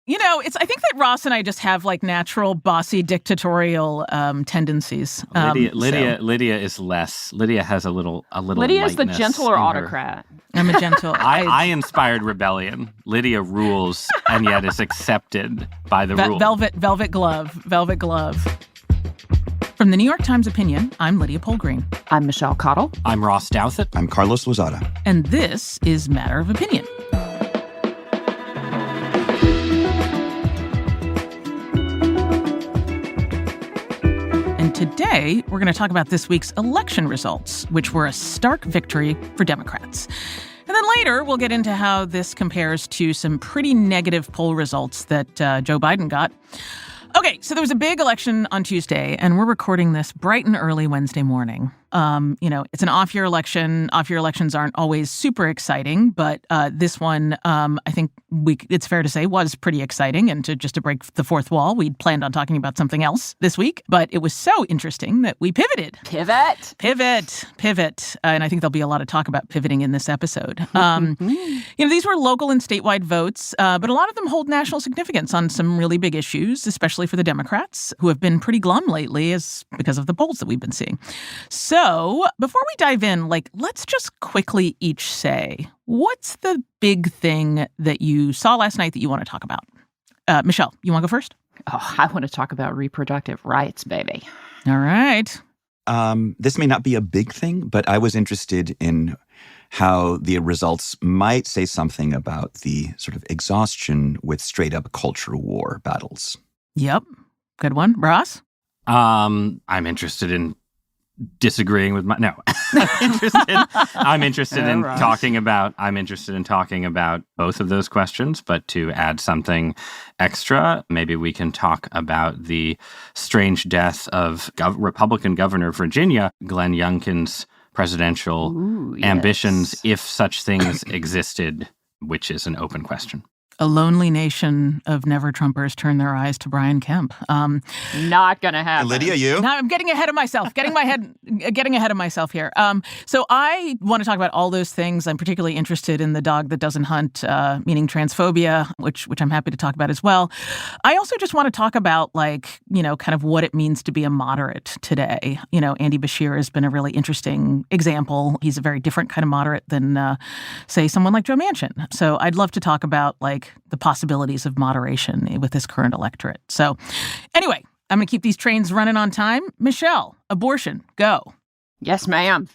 I think that Ross and I just have like natural bossy dictatorial tendencies. Lydia is less. Lydia has a little. Lydia is the gentler autocrat. I'm a gentle. I inspired rebellion. Lydia rules and yet is accepted by the rule. Velvet glove. From the New York Times Opinion, I'm Lydia Polgreen. I'm Michelle Cottle. I'm Ross Douthat. I'm Carlos Lozada. And this is Matter of Opinion. Today, we're going to talk about this week's election results, which were a stark victory for Democrats. And then later, we'll get into how this compares to some pretty negative poll results that Joe Biden got. Okay, so there was a big election on Tuesday, and we're recording this bright and early Wednesday morning. It's an off-year election. Off-year elections aren't always super exciting, but this one, I think it's fair to say, was pretty exciting. And to break the fourth wall, we'd planned on talking about something else this week, but it was so interesting that we pivoted. Pivot. And I think there'll be a lot of talk about pivoting in this episode. These were local and statewide votes, but a lot of them hold national significance on some really big issues, especially for the Democrats, who have been pretty glum lately because of the polls that we've been seeing. So before we dive in, let's just quickly each say, what's the big thing that you saw last night that you want to talk about? Michelle, you want to go first? Oh, I want to talk about reproductive rights, baby. All right. This may not be a big thing, but I was interested in how the results might say something about the sort of exhaustion with straight-up culture war battles. Yep. Good one. Ross? I'm interested in disagreeing with I'm interested in talking about both of those questions, but to add something extra, maybe we can talk about the strange death of Republican Governor of Virginia, Glenn Youngkin's presidential ambitions, if such things existed, which is an open question. A lonely nation of never-Trumpers turn their eyes to Brian Kemp. Not gonna happen. Lydia, you? Now I'm getting ahead of myself. Getting ahead of myself here. So I want to talk about all those things. I'm particularly interested in the dog that doesn't hunt, meaning transphobia, which I'm happy to talk about as well. I also just want to talk about kind of what it means to be a moderate today. Andy Beshear has been a really interesting example. He's a very different kind of moderate than, say, someone like Joe Manchin. So I'd love to talk about the possibilities of moderation with this current electorate. So anyway, I'm going to keep these trains running on time. Michelle, abortion, go. Yes, ma'am.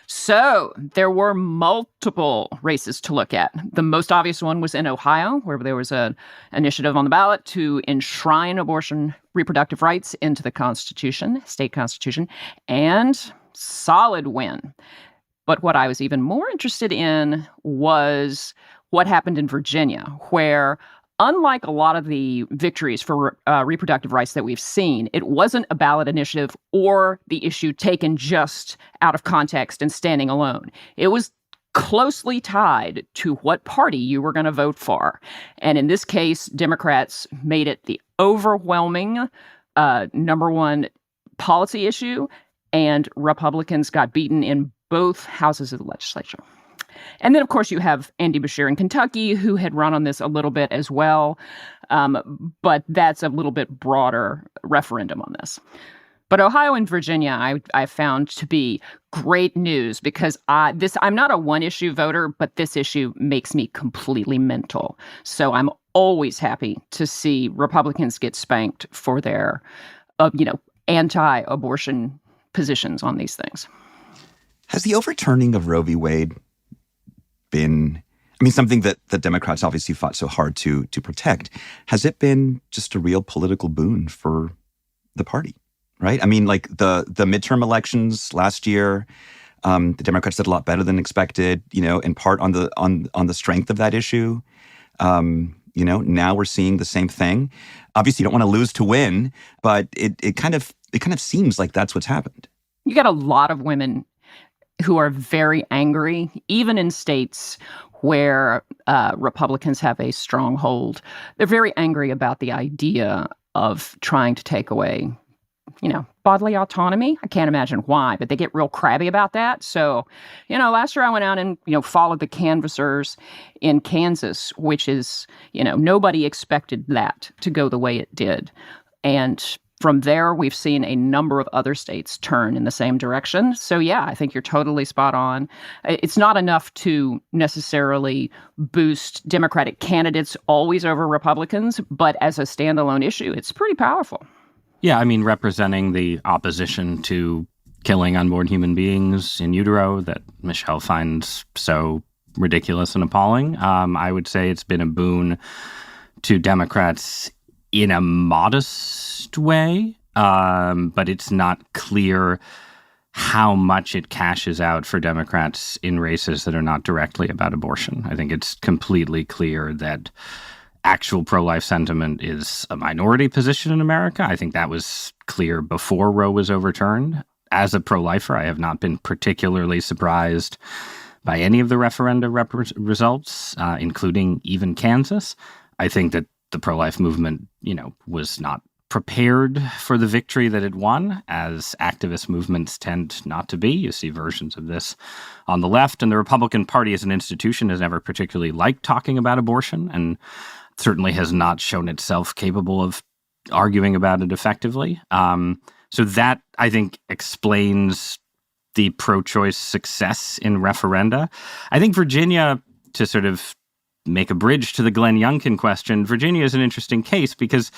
So there were multiple races to look at. The most obvious one was in Ohio, where there was an initiative on the ballot to enshrine abortion reproductive rights into the Constitution, state constitution, and solid win. But what I was even more interested in was what happened in Virginia, where, unlike a lot of the victories for reproductive rights that we've seen, it wasn't a ballot initiative or the issue taken just out of context and standing alone. It was closely tied to what party you were going to vote for. And in this case, Democrats made it the overwhelming number one policy issue, and Republicans got beaten in both houses of the legislature. And then, of course, you have Andy Beshear in Kentucky, who had run on this a little bit as well. But that's a little bit broader referendum on this. But Ohio and Virginia, I found to be great news because I'm not a one-issue voter, but this issue makes me completely mental. So I'm always happy to see Republicans get spanked for their, anti-abortion positions on these things. Has the overturning of Roe v. Wade been, something that the Democrats obviously fought so hard to protect? Has it been just a real political boon for the party, right? The midterm elections last year, the Democrats did a lot better than expected, in part on the strength of that issue. Now we're seeing the same thing. Obviously, you don't want to lose to win, but it kind of seems like that's what's happened. You got a lot of women who are very angry, even in states where Republicans have a stronghold. They're very angry about the idea of trying to take away bodily autonomy. I can't imagine why, but they get real crabby about that. So, last year I went out and, followed the canvassers in Kansas, which is, nobody expected that to go the way it did. And from there, we've seen a number of other states turn in the same direction. So, yeah, I think you're totally spot on. It's not enough to necessarily boost Democratic candidates always over Republicans, but as a standalone issue, it's pretty powerful. Yeah, I mean, representing the opposition to killing unborn human beings in utero that Michelle finds so ridiculous and appalling, I would say it's been a boon to Democrats in a modest way, but it's not clear how much it cashes out for Democrats in races that are not directly about abortion. I think it's completely clear that actual pro-life sentiment is a minority position in America. I think that was clear before Roe was overturned. As a pro-lifer, I have not been particularly surprised by any of the referenda results, including even Kansas. I think that the pro-life movement, was not prepared for the victory that it won, as activist movements tend not to be. You see versions of this on the left, and the Republican Party as an institution has never particularly liked talking about abortion, and certainly has not shown itself capable of arguing about it effectively. So that, I think, explains the pro-choice success in referenda. I think Virginia, to sort of make a bridge to the Glenn Youngkin question, Virginia is an interesting case because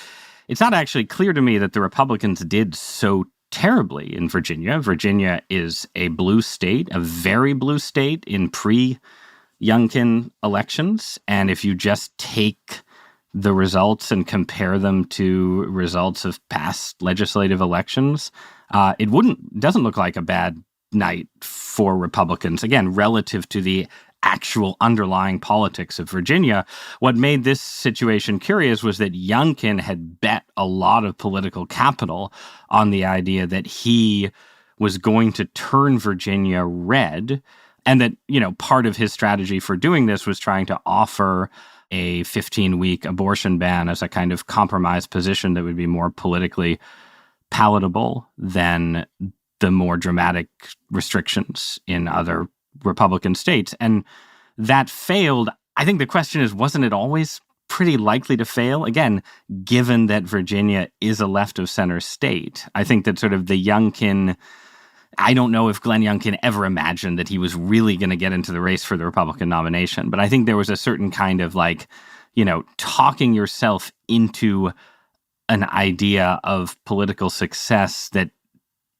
it's not actually clear to me that the Republicans did so terribly in Virginia. Virginia is a blue state, a very blue state in pre-Youngkin elections. And if you just take the results and compare them to results of past legislative elections, it doesn't look like a bad night for Republicans, again, relative to the actual underlying politics of Virginia. What made this situation curious was that Youngkin had bet a lot of political capital on the idea that he was going to turn Virginia red, and that, part of his strategy for doing this was trying to offer a 15-week abortion ban as a kind of compromise position that would be more politically palatable than the more dramatic restrictions in other Republican states. And that failed. I think the question is, wasn't it always pretty likely to fail? Again, given that Virginia is a left of center state, I think that sort of the Youngkin, I don't know if Glenn Youngkin ever imagined that he was really going to get into the race for the Republican nomination. But I think there was a certain kind of talking yourself into an idea of political success that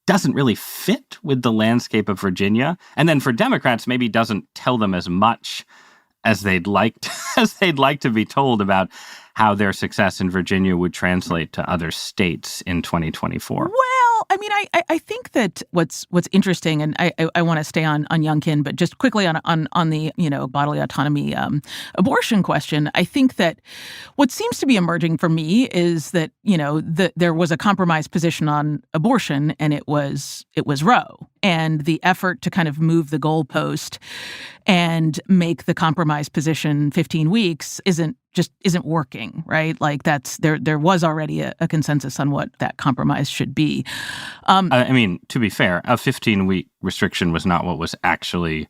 doesn't really fit with the landscape of Virginia. And then for Democrats, maybe doesn't tell them as much as they'd like to be told about how their success in Virginia would translate to other states in 2024. Well, I mean, I think that what's interesting, and I want to stay on Youngkin, but just quickly on the bodily autonomy abortion question, I think that what seems to be emerging for me is that there was a compromise position on abortion, and it was Roe, and the effort to kind of move the goalpost and make the compromise position 15 weeks isn't working, right? Like there was already a consensus on what that compromise should be. I mean, to be fair, a 15-week restriction was not what was actually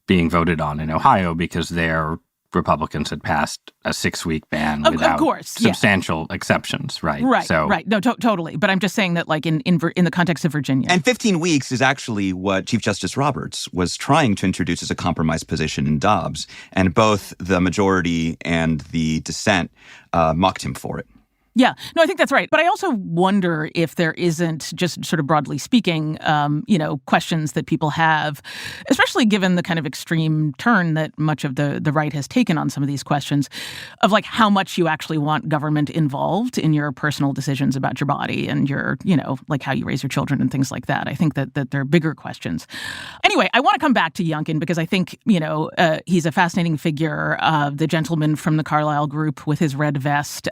being voted on in Ohio, because their Republicans had passed a 6-week ban without substantial exceptions, right? Right. No, totally. But I'm just saying that, in the context of Virginia, and 15 weeks is actually what Chief Justice Roberts was trying to introduce as a compromise position in Dobbs, and both the majority and the dissent mocked him for it. Yeah, no, I think that's right. But I also wonder if there isn't, just sort of broadly speaking, questions that people have, especially given the kind of extreme turn that much of the right has taken on some of these questions, of how much you actually want government involved in your personal decisions about your body and your, how you raise your children and things like that. I think that there are bigger questions. Anyway, I want to come back to Youngkin because I think, he's a fascinating figure, the gentleman from the Carlyle Group with his red vest.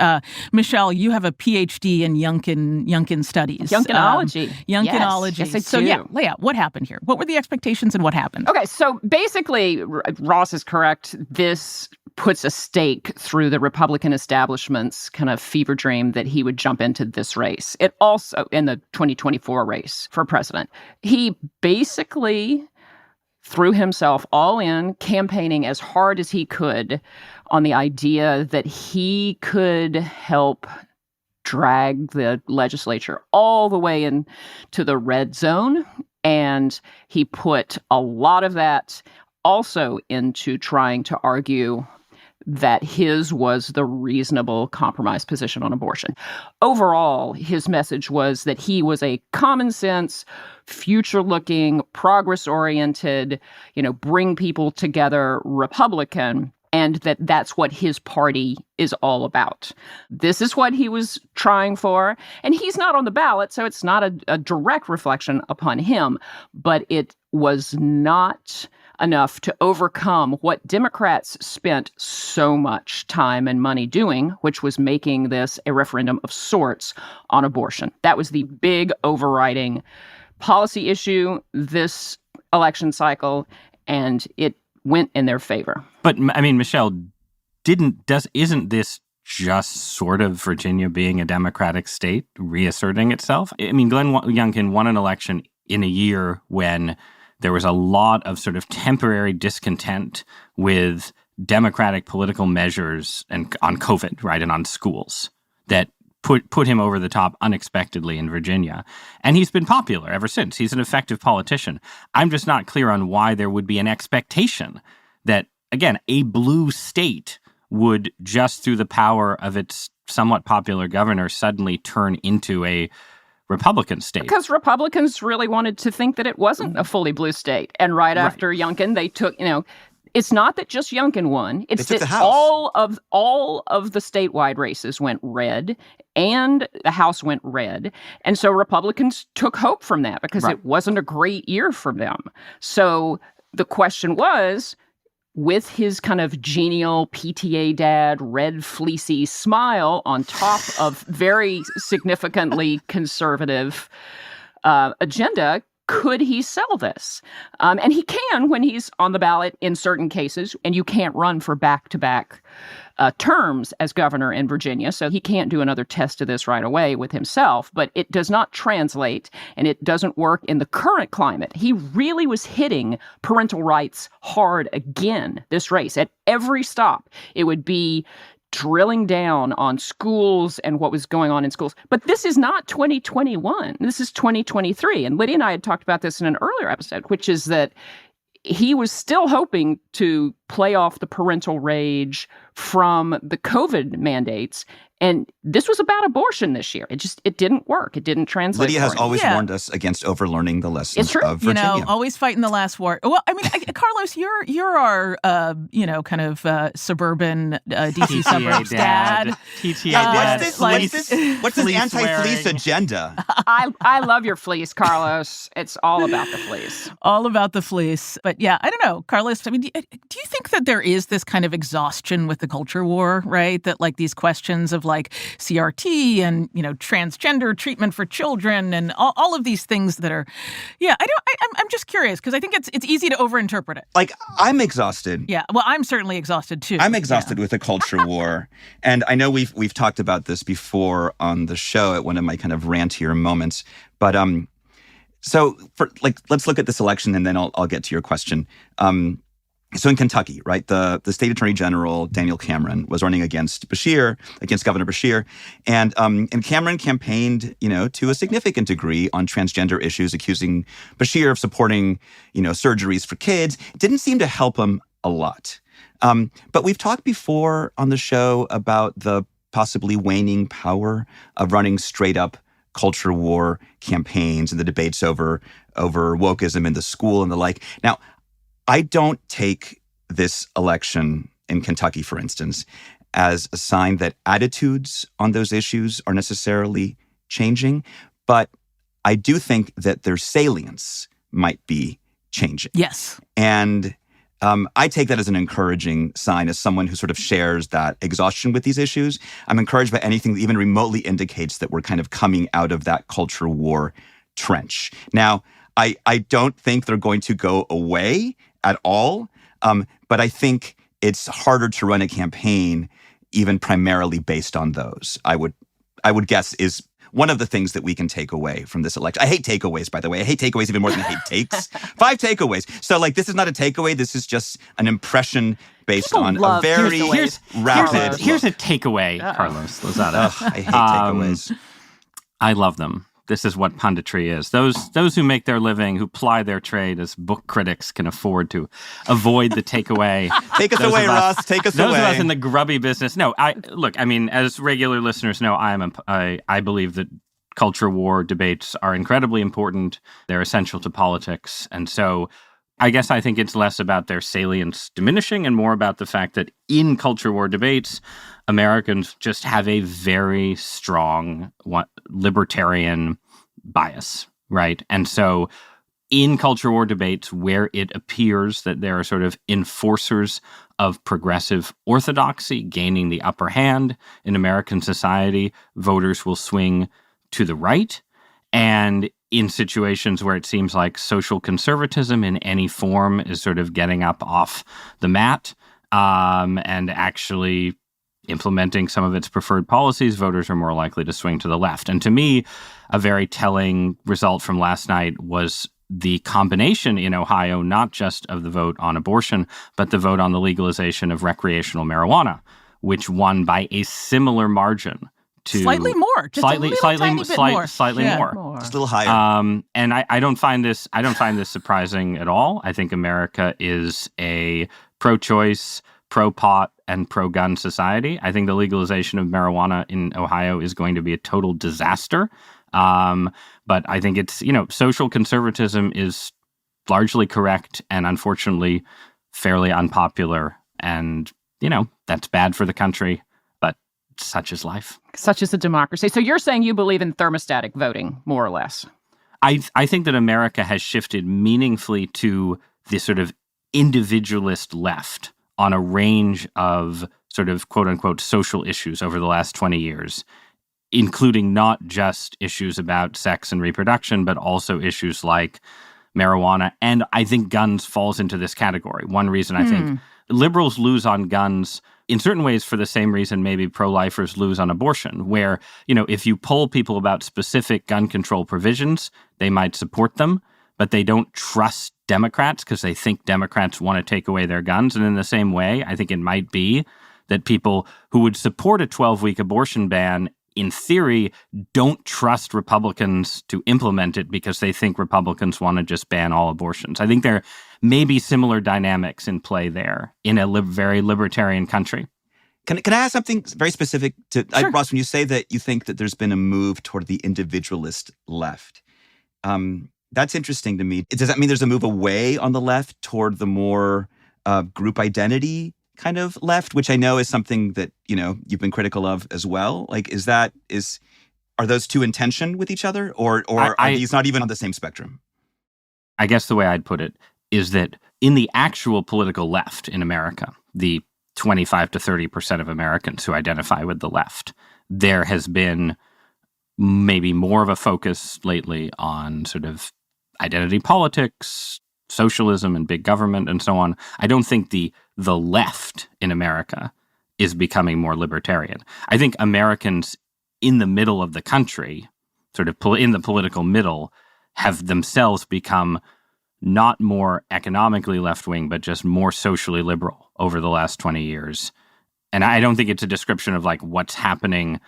Michelle, you have a PhD in Youngkin studies. Youngkinology. Youngkinology. Yes, I do. So lay out what happened here. What were the expectations and what happened? Okay, so basically, Ross is correct. This puts a stake through the Republican establishment's kind of fever dream that he would jump into this race. It also, in the 2024 race for president, he basically threw himself all in, campaigning as hard as he could on the idea that he could help drag the legislature all the way into the red zone. And he put a lot of that also into trying to argue that his was the reasonable compromise position on abortion. Overall, his message was that he was a common sense, future-looking, progress-oriented, bring people together Republican, and that's what his party is all about. This is what he was trying for. And he's not on the ballot, so it's not a direct reflection upon him, but it was not enough to overcome what Democrats spent so much time and money doing, which was making this a referendum of sorts on abortion. That was the big overriding policy issue this election cycle, and it went in their favor. But I mean, Michelle, isn't this just sort of Virginia being a Democratic state reasserting itself? I mean, Glenn Youngkin won an election in a year when there was a lot of sort of temporary discontent with Democratic political measures and on COVID, right, and on schools that put him over the top unexpectedly in Virginia. And he's been popular ever since. He's an effective politician. I'm just not clear on why there would be an expectation that, again, a blue state would, just through the power of its somewhat popular governor, suddenly turn into a Republican state. Because Republicans really wanted to think that it wasn't a fully blue state. And right after Youngkin, they took, it's not that just Youngkin won. It's that all of the statewide races went red and the House went red. And so Republicans took hope from that because it wasn't a great year for them. So the question was, with his kind of genial PTA dad, red fleecy smile on top of very significantly conservative agenda, could he sell this? And he can when he's on the ballot in certain cases, and you can't run for back-to-back terms as governor in Virginia, so he can't do another test of this right away with himself, but it does not translate, and it doesn't work in the current climate. He really was hitting parental rights hard again this race. At every stop, it would be drilling down on schools and what was going on in schools. But this is not 2021. This is 2023. And Lydia and I had talked about this in an earlier episode, which is that he was still hoping to play off the parental rage from the COVID mandates. And this was about abortion this year. It didn't work. It didn't translate. Lydia has always warned us against overlearning the lessons of Virginia. Always fighting the last war. Well, I mean, Carlos, you're our kind of suburban DC suburbs dad. PTA dad. What's this anti-fleece agenda? I love your fleece, Carlos. It's all about the fleece. All about the fleece. But yeah, I don't know, Carlos. I mean, do you think that there is this kind of exhaustion with the culture war, right? That like these questions of like CRT and, transgender treatment for children and all of these things that are, I'm just curious because I think it's easy to overinterpret it. Like, I'm exhausted. Yeah, well, I'm certainly exhausted too. I'm exhausted with the culture war. And I know we've talked about this before on the show at one of my kind of rantier moments. But so let's look at this election and then I'll get to your question. So in Kentucky, right, the state attorney general, Daniel Cameron, was running against Governor Beshear. And Cameron campaigned, to a significant degree on transgender issues, accusing Beshear of supporting, surgeries for kids. It didn't seem to help him a lot. But we've talked before on the show about the possibly waning power of running straight up culture war campaigns and the debates over wokeism in the school and the like. Now, I don't take this election in Kentucky, for instance, as a sign that attitudes on those issues are necessarily changing, but I do think that their salience might be changing. Yes. And I take that as an encouraging sign as someone who sort of shares that exhaustion with these issues. I'm encouraged by anything that even remotely indicates that we're kind of coming out of that culture war trench. Now, I don't think they're going to go away at all. But I think it's harder to run a campaign even primarily based on those. I would guess is one of the things that we can take away from this election. I hate takeaways, by the way. I hate takeaways even more than I hate takes. 5 takeaways. So this is not a takeaway. This is just an impression based People on love a very rapid. Here's a takeaway, Carlos Lozada. I hate takeaways. I love them. This is what punditry is. Those who make their living, who ply their trade as book critics, can afford to avoid the takeaway. Take us away, Ross. Take us away. Those of us in the grubby business. No, as regular listeners know, I believe that culture war debates are incredibly important. They're essential to politics. And so I guess I think it's less about their salience diminishing and more about the fact that in culture war debates, Americans just have a very strong libertarian bias, right? And so in culture war debates where it appears that there are sort of enforcers of progressive orthodoxy gaining the upper hand in American society, voters will swing to the right. And in situations where it seems like social conservatism in any form is sort of getting up off the mat and actually implementing some of its preferred policies, voters are more likely to swing to the left. And to me, a very telling result from last night was the combination in Ohio, not just of the vote on abortion, but the vote on the legalization of recreational marijuana, which won by a similar margin. Slightly more, just slightly more. Slightly more. Just a little higher. And I don't find this surprising at all. I think America is a pro-choice, pro-pot, and pro-gun society. I think the legalization of marijuana in Ohio is going to be a total disaster. But I think it's, social conservatism is largely correct and unfortunately fairly unpopular. And, that's bad for the country. But such is life. Such is a democracy. So you're saying you believe in thermostatic voting, more or less? I think that America has shifted meaningfully to the sort of individualist left on a range of sort of quote-unquote social issues over the last 20 years, including not just issues about sex and reproduction, but also issues like marijuana. And I think guns falls into this category. One reason I think liberals lose on guns in certain ways for the same reason maybe pro-lifers lose on abortion, where, if you poll people about specific gun control provisions, they might support them, but they don't trust Democrats because they think Democrats want to take away their guns. And in the same way, I think it might be that people who would support a 12-week abortion ban, in theory, don't trust Republicans to implement it because they think Republicans want to just ban all abortions. I think there may be similar dynamics in play there in a very libertarian country. Can I ask something very specific to Sure. Ross? When you say that you think that there's been a move toward the individualist left, that's interesting to me. Does that mean there's a move away on the left toward the more group identity kind of left, which I know is something that, you've been critical of as well? Are those two in tension with each other, or are these not even on the same spectrum? I guess the way I'd put it is that in the actual political left in America, the 25 to 30% of Americans who identify with the left, there has been maybe more of a focus lately on sort of identity politics, socialism and big government and so on. I don't think the left in America is becoming more libertarian. I think Americans in the middle of the country, sort of in the political middle, have themselves become not more economically left-wing, but just more socially liberal over the last 20 years. And I don't think it's a description of what's happening,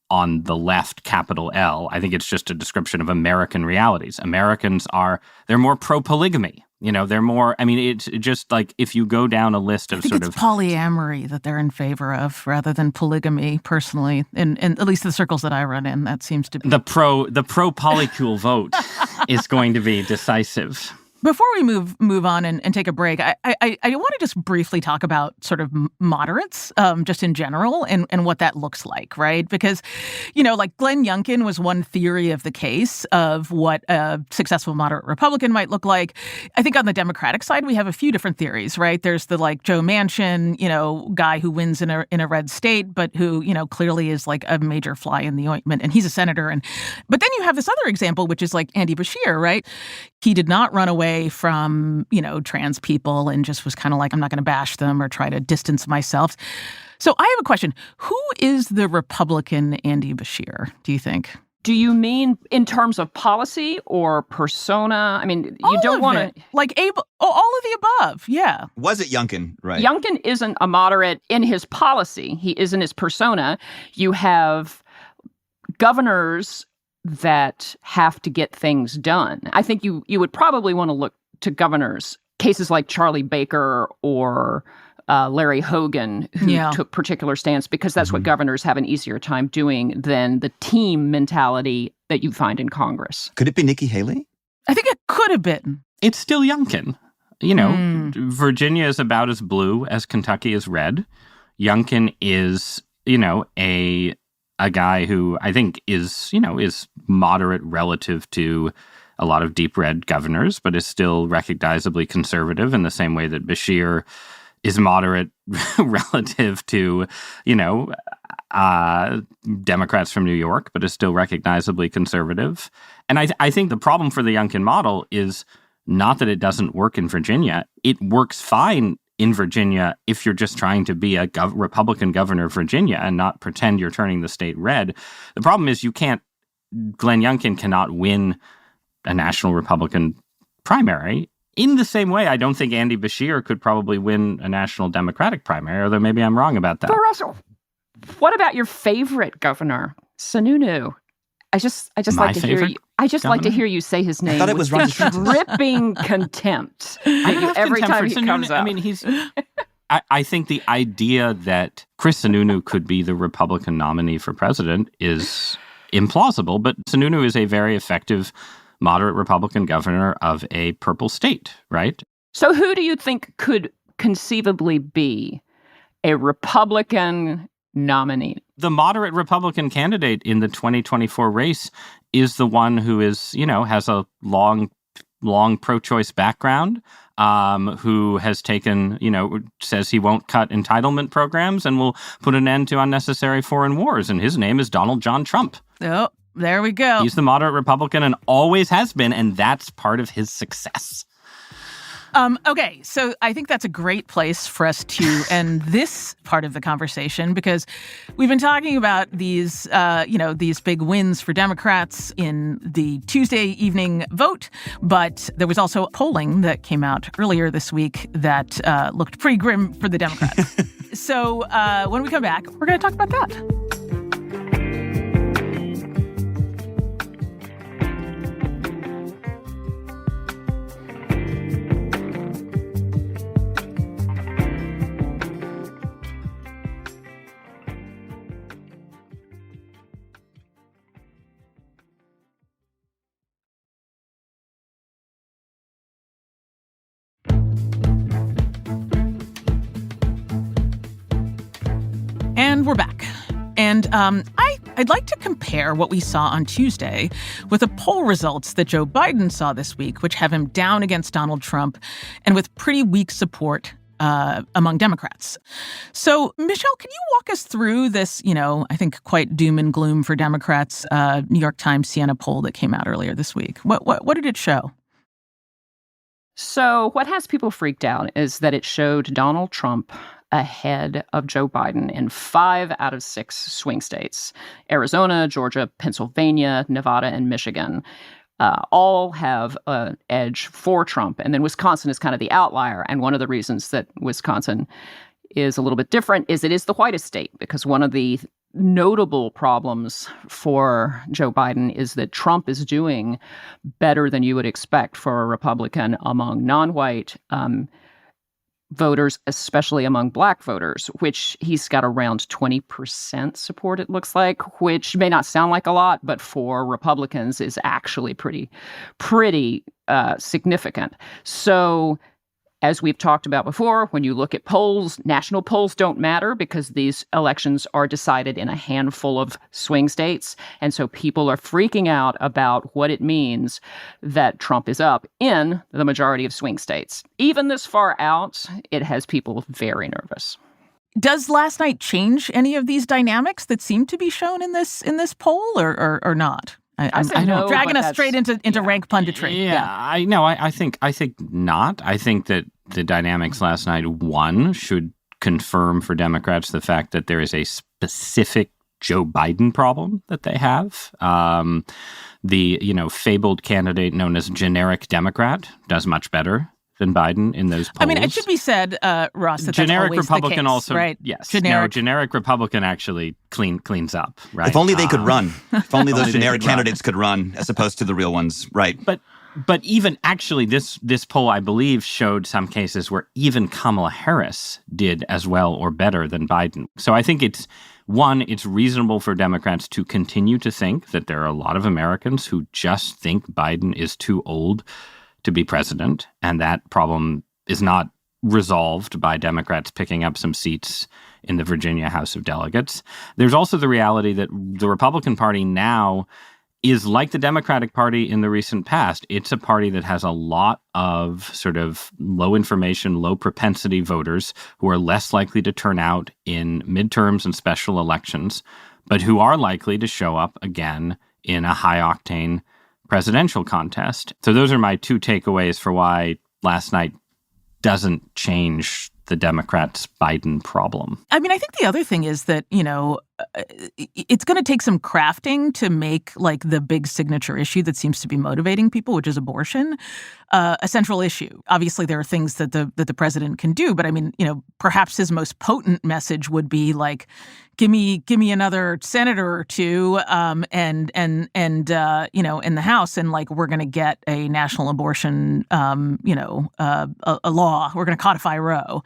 on the left, capital L. I think it's just a description of American realities. They're more pro-polygamy. They're more, it's just if you go down a list of I think it's polyamory that they're in favor of rather than polygamy, personally. In at least the circles that I run in, that seems to be. The pro-polycule vote is going to be decisive. Before we move on and take a break, I want to just briefly talk about sort of moderates, just in general, and what that looks like, right? Because, Glenn Youngkin was one theory of the case of what a successful moderate Republican might look like. I think on the Democratic side, we have a few different theories, right? There's the Joe Manchin, guy who wins in a red state, but who, clearly is a major fly in the ointment, and he's a senator. But then you have this other example, which is Andy Beshear, right? He did not run away away from, trans people and just was kind of like, I'm not going to bash them or try to distance myself. So I have a question. Who is the Republican Andy Beshear, do you think? Do you mean in terms of policy or persona? I mean, you don't want to... all of the above, yeah. Was it Youngkin, right? Youngkin isn't a moderate in his policy. He is in his persona. You have governors that have to get things done. I think you would probably want to look to governors, cases like Charlie Baker or Larry Hogan, who took particular stance, because that's what governors have an easier time doing than the team mentality that you find in Congress. Could it be Nikki Haley? I think it could have been. It's still Youngkin. Virginia is about as blue as Kentucky is red. Youngkin is, a guy who I think is moderate relative to a lot of deep red governors, but is still recognizably conservative in the same way that Beshear is moderate relative to, Democrats from New York, but is still recognizably conservative. And I think the problem for the Youngkin model is not that it doesn't work in Virginia. It works fine in Virginia if you're just trying to be a Republican governor of Virginia and not pretend you're turning the state red. The problem is Glenn Youngkin cannot win a national Republican primary. In the same way, I don't think Andy Beshear could probably win a national Democratic primary, although maybe I'm wrong about that. But Russell, what about your favorite governor, Sununu? I just like to hear you. I just like to hear you say his name. I thought it was Ron DeSantis. Dripping contempt every time he comes up. I mean, I think the idea that Chris Sununu could be the Republican nominee for president is implausible, but Sununu is a very effective moderate Republican governor of a purple state, right? So who do you think could conceivably be a Republican nominee? The moderate Republican candidate in the 2024 race is the one who is, has a long pro-choice background, who has taken, says he won't cut entitlement programs and will put an end to unnecessary foreign wars. And his name is Donald John Trump. Oh, there we go. He's the moderate Republican and always has been, and that's part of his success. Okay, so I think that's a great place for us to end this part of the conversation, because we've been talking about these, these big wins for Democrats in the Tuesday evening vote, but there was also polling that came out earlier this week that looked pretty grim for the Democrats. So when we come back, we're going to talk about that. And we're back. And I'd like to compare what we saw on Tuesday with the poll results that Joe Biden saw this week, which have him down against Donald Trump and with pretty weak support among Democrats. So, Michelle, can you walk us through this, I think quite doom and gloom for Democrats, New York Times Siena poll that came out earlier this week? What did it show? So what has people freaked out is that it showed Donald Trump ahead of Joe Biden in 5 out of 6 swing states. Arizona, Georgia, Pennsylvania, Nevada, and Michigan all have an edge for Trump. And then Wisconsin is kind of the outlier. And one of the reasons that Wisconsin is a little bit different is it is the whitest state, because one of the notable problems for Joe Biden is that Trump is doing better than you would expect for a Republican among non-white voters, especially among black voters, which he's got around 20% support, it looks like, which may not sound like a lot, but for Republicans is actually pretty significant. So, as we've talked about before, when you look at polls, national polls don't matter because these elections are decided in a handful of swing states. And so people are freaking out about what it means that Trump is up in the majority of swing states. Even this far out, it has people very nervous. Does last night change any of these dynamics that seem to be shown in this poll or not? I know, dragging but us straight into rank punditry. Yeah, I know. I think not. I think that the dynamics last night, one, should confirm for Democrats the fact that there is a specific Joe Biden problem that they have. The fabled candidate known as generic Democrat does much better than Biden in those polls. I mean, it should be said, Ross, that generic that's always Republican the case, also, right? yes. Generic Republican actually cleans up, right? If only they could run. If only those Only they generic could run. candidates could run, as opposed to the real ones, right? But even actually, this poll, I believe, showed some cases where even Kamala Harris did as well or better than Biden. So I think it's reasonable for Democrats to continue to think that there are a lot of Americans who just think Biden is too old to be president, and that problem is not resolved by Democrats picking up some seats in the Virginia House of Delegates. There's also the reality that the Republican Party now is like the Democratic Party in the recent past. It's a party that has a lot of sort of low information, low propensity voters who are less likely to turn out in midterms and special elections, but who are likely to show up again in a high octane presidential contest. So those are my two takeaways for why last night doesn't change the Democrats' Biden problem. I mean, I think the other thing is that, it's going to take some crafting to make like the big signature issue that seems to be motivating people, which is abortion, a central issue. Obviously, there are things that the president can do, but I mean, perhaps his most potent message would be like, give me another senator or two, and in the House, and like we're going to get a national abortion, a law. We're going to codify Roe.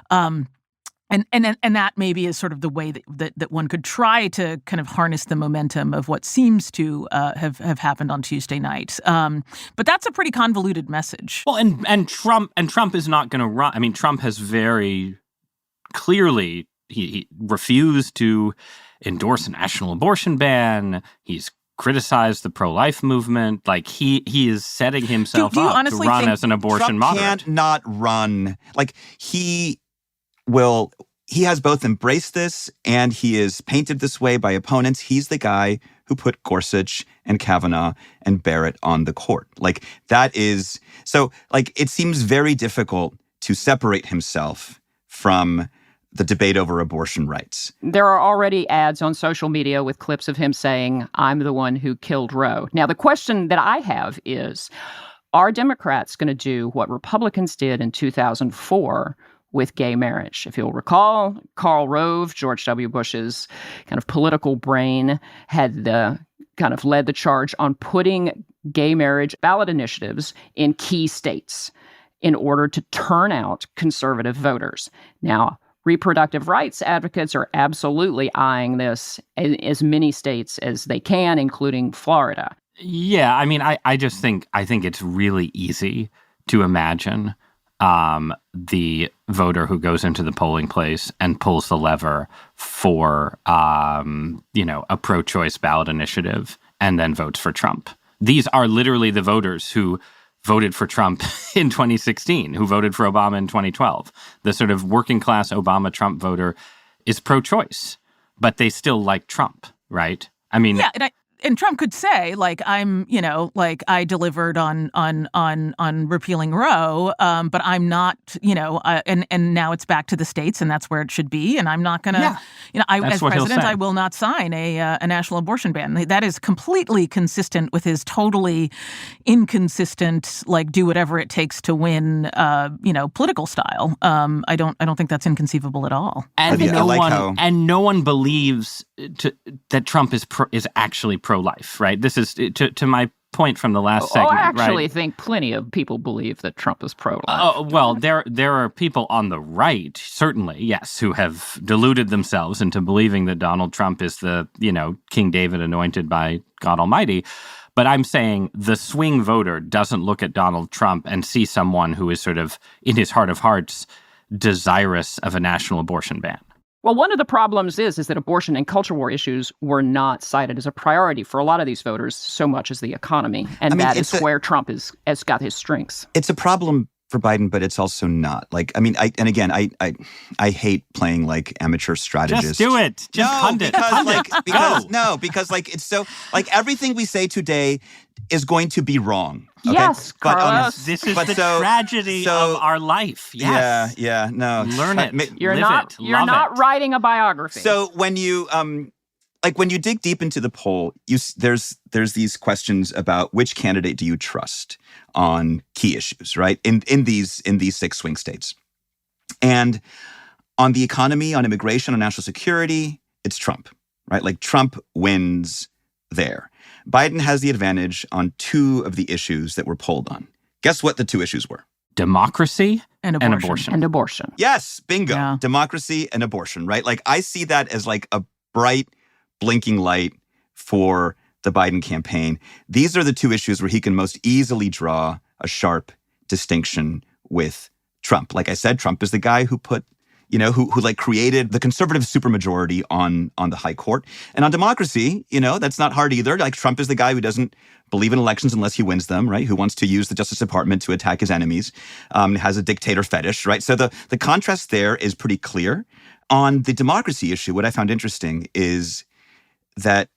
And that maybe is sort of the way that one could try to kind of harness the momentum of what seems to have happened on Tuesday night. But that's a pretty convoluted message. Well, and Trump is not going to run. I mean, Trump has very clearly he refused to endorse a national abortion ban. He's criticized the pro-life movement. Like he is setting himself do you up to honestly run think as an abortion Trump moderate. can't not run. Like he has both embraced this and he is painted this way by opponents. He's the guy who put Gorsuch and Kavanaugh and Barrett on the court. Like that is, so like it seems very difficult to separate himself from the debate over abortion rights. There are already ads on social media with clips of him saying, I'm the one who killed Roe. Now, the question that I have is, are Democrats going to do what Republicans did in 2004 with gay marriage? If you'll recall, Karl Rove, George W. Bush's kind of political brain, had kind of led the charge on putting gay marriage ballot initiatives in key states in order to turn out conservative voters. Now, reproductive rights advocates are absolutely eyeing this in as many states as they can, including Florida. Yeah, I mean, I think it's really easy to imagine the voter who goes into the polling place and pulls the lever for, a pro-choice ballot initiative and then votes for Trump. These are literally the voters who voted for Trump in 2016, who voted for Obama in 2012. The sort of working class Obama-Trump voter is pro-choice, but they still like Trump, right? I mean, yeah, and Trump could say, like, I'm, like I delivered on repealing Roe, but I'm not, and now it's back to the states, and that's where it should be, and I'm not going to, as president, I will not sign a national abortion ban. That is completely consistent with his totally inconsistent, like, do whatever it takes to win, political style. I don't think that's inconceivable at all. And no one believes that Trump is actually pro-life, right? This is to my point from the last segment. I actually right? think plenty of people believe that Trump is pro-life. Well, there are people on the right, certainly, yes, who have deluded themselves into believing that Donald Trump is the, King David anointed by God Almighty. But I'm saying the swing voter doesn't look at Donald Trump and see someone who is sort of, in his heart of hearts, desirous of a national abortion ban. Well, one of the problems is that abortion and culture war issues were not cited as a priority for a lot of these voters so much as the economy. And that is where Trump has got his strengths. It's a problem for Biden, but it's also not. Like, I mean, I hate playing like amateur strategist. Just do it. Just pundit. Because it's so like everything we say today is going to be wrong. Okay? Yes, but Carlos. This is the tragedy of our life. Yes. Yeah, no. Learn it. You're Live it. You're Love not it. writing a biography. So when you when you dig deep into the poll, there's these questions about which candidate do you trust on key issues, right? In these 6 swing states. And on the economy, on immigration, on national security, it's Trump, right? Like Trump wins there. Biden has the advantage on 2 of the issues that were polled on. Guess what the 2 issues were? Democracy And abortion. And abortion. Yes, bingo. Yeah. Democracy and abortion, right? Like I see that as like a bright, blinking light for the Biden campaign. These are the 2 issues where he can most easily draw a sharp distinction with Trump. Like I said, Trump is the guy who put, who like created the conservative supermajority on the high court. And on democracy, that's not hard either. Like Trump is the guy who doesn't believe in elections unless he wins them, right? Who wants to use the Justice Department to attack his enemies, has a dictator fetish, right? So the contrast there is pretty clear. On the democracy issue, what I found interesting is that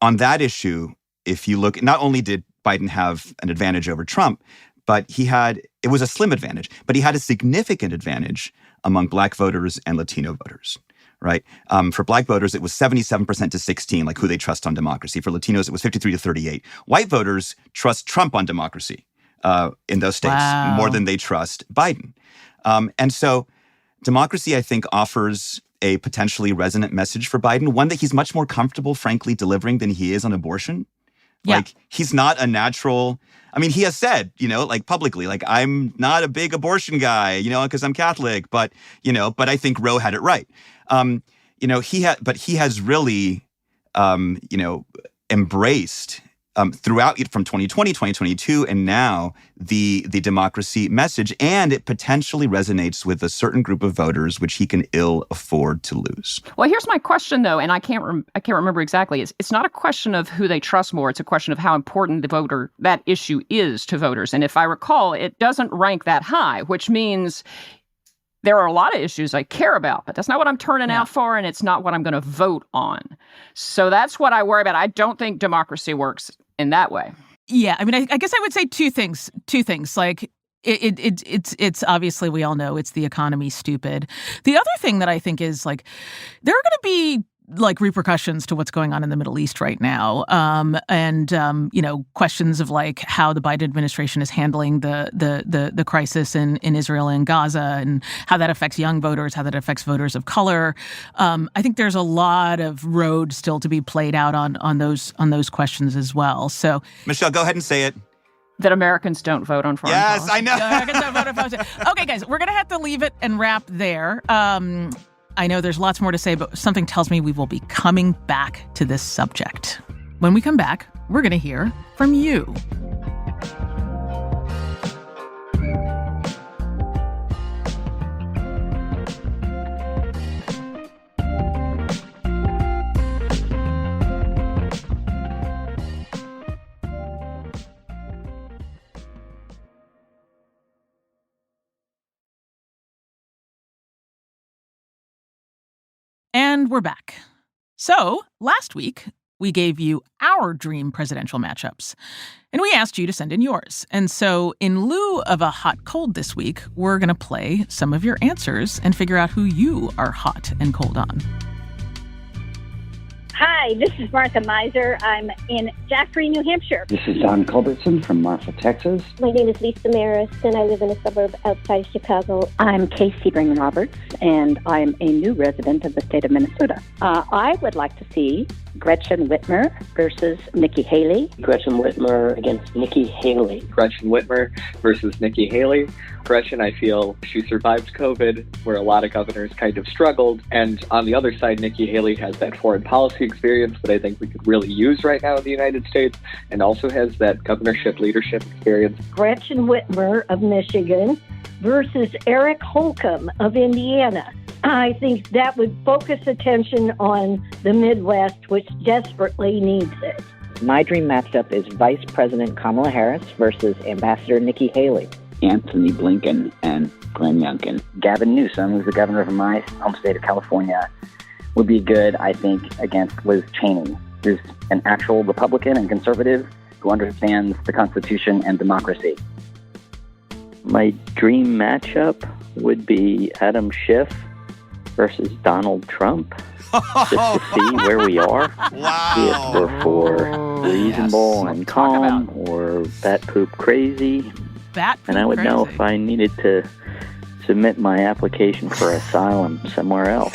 on that issue, if you look, not only did Biden have an advantage over Trump, but it was a slim advantage, but he had a significant advantage among Black voters and Latino voters, right? For Black voters, it was 77% to 16, like who they trust on democracy. For Latinos, it was 53 to 38. White voters trust Trump on democracy in those states more than they trust Biden. And so democracy, I think, offers a potentially resonant message for Biden, one that he's much more comfortable, frankly, delivering than he is on abortion. Yeah. Like, he's not a natural... I mean, he has said, like publicly, like, I'm not a big abortion guy, because I'm Catholic, but I think Roe had it right. He has really, embraced throughout from 2020, 2022, and now the democracy message, and it potentially resonates with a certain group of voters, which he can ill afford to lose. Well, here's my question, though, and I can't remember exactly. It's not a question of who they trust more. It's a question of how important that issue is to voters. And if I recall, it doesn't rank that high, which means there are a lot of issues I care about, but that's not what I'm turning out for, and it's not what I'm going to vote on. So that's what I worry about. I don't think democracy works in that way. Yeah, I mean, I guess I would say two things. Like, it's obviously, we all know it's the economy, stupid. The other thing that I think is, like, there are going to be like repercussions to what's going on in the Middle East right now, and questions of like how the Biden administration is handling the crisis in Israel and Gaza, and how that affects young voters, how that affects voters of color. I think there's a lot of road still to be played out on those questions as well. So, Michelle, go ahead and say it. That Americans don't vote on foreign policy. Yes, I know. Americans don't vote on foreign policy. Okay, guys, we're gonna have to leave it and wrap there. I know there's lots more to say, but something tells me we will be coming back to this subject. When we come back, we're going to hear from you. And we're back. So, last week, we gave you our dream presidential matchups, and we asked you to send in yours. And so, in lieu of a hot cold this week, we're going to play some of your answers and figure out who you are hot and cold on. Hi, this is Martha Miser. I'm in Zachary, New Hampshire. This is Don Culbertson from Marfa, Texas. My name is Lisa Maris, and I live in a suburb outside Chicago. I'm Kay Sebring Roberts, and I'm a new resident of the state of Minnesota. I would like to see Gretchen Whitmer versus Nikki Haley. Gretchen Whitmer against Nikki Haley. Gretchen Whitmer versus Nikki Haley. Gretchen, I feel she survived COVID, where a lot of governors kind of struggled. And on the other side, Nikki Haley has that foreign policy experience that I think we could really use right now in the United States, and also has that governorship leadership experience. Gretchen Whitmer of Michigan versus Eric Holcomb of Indiana. I think that would focus attention on the Midwest, which desperately needs it. My dream matchup is Vice President Kamala Harris versus Ambassador Nikki Haley. Anthony Blinken and Glenn Youngkin. Gavin Newsom, who's the governor of my home state of California, would be good, I think, against Liz Cheney, who's an actual Republican and conservative who understands the Constitution and democracy. My dream matchup would be Adam Schiff versus Donald Trump, just to see where we are. Wow. See if we're for reasonable and calm or bat poop crazy. And I would know if I needed to submit my application for asylum somewhere else.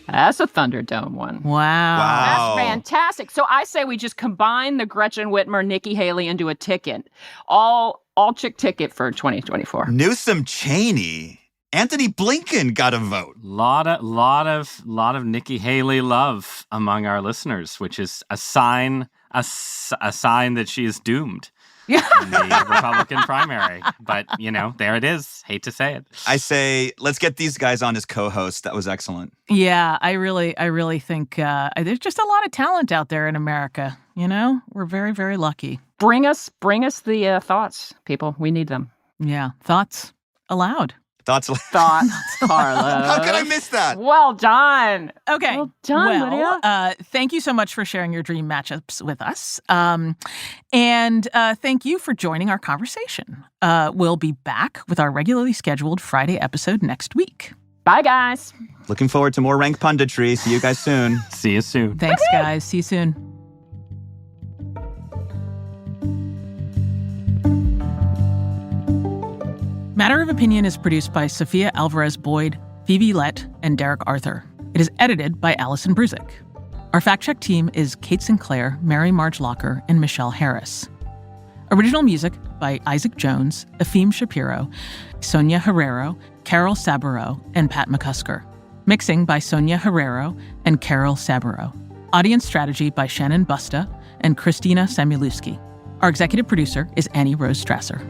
That's a Thunderdome one. Wow. That's fantastic. So I say we just combine the Gretchen Whitmer, Nikki Haley into a ticket. All chick ticket for 2024. Newsom Cheney. Anthony Blinken got a vote. Lot of Nikki Haley love among our listeners, which is a sign that she is doomed. In the Republican primary. But, there it is. Hate to say it. I say, let's get these guys on as co-hosts. That was excellent. Yeah, I really think there's just a lot of talent out there in America. We're very, very lucky. Bring us the thoughts, people. We need them. Yeah, thoughts allowed. Thoughts, Carlos. How could I miss that? Well done. Okay. Well done, Lydia. Thank you so much for sharing your dream matchups with us. And thank you for joining our conversation. We'll be back with our regularly scheduled Friday episode next week. Bye, guys. Looking forward to more rank punditry. See you guys soon. See you soon. Thanks, guys. See you soon. Matter of Opinion is produced by Sophia Alvarez-Boyd, Phoebe Lett, and Derek Arthur. It is edited by Allison Brusick. Our fact-check team is Kate Sinclair, Mary Marge Locker, and Michelle Harris. Original music by Isaac Jones, Efim Shapiro, Sonia Herrero, Carol Saburo, and Pat McCusker. Mixing by Sonia Herrero and Carol Saburo. Audience strategy by Shannon Busta and Christina Samuelewski. Our executive producer is Annie Rose Strasser.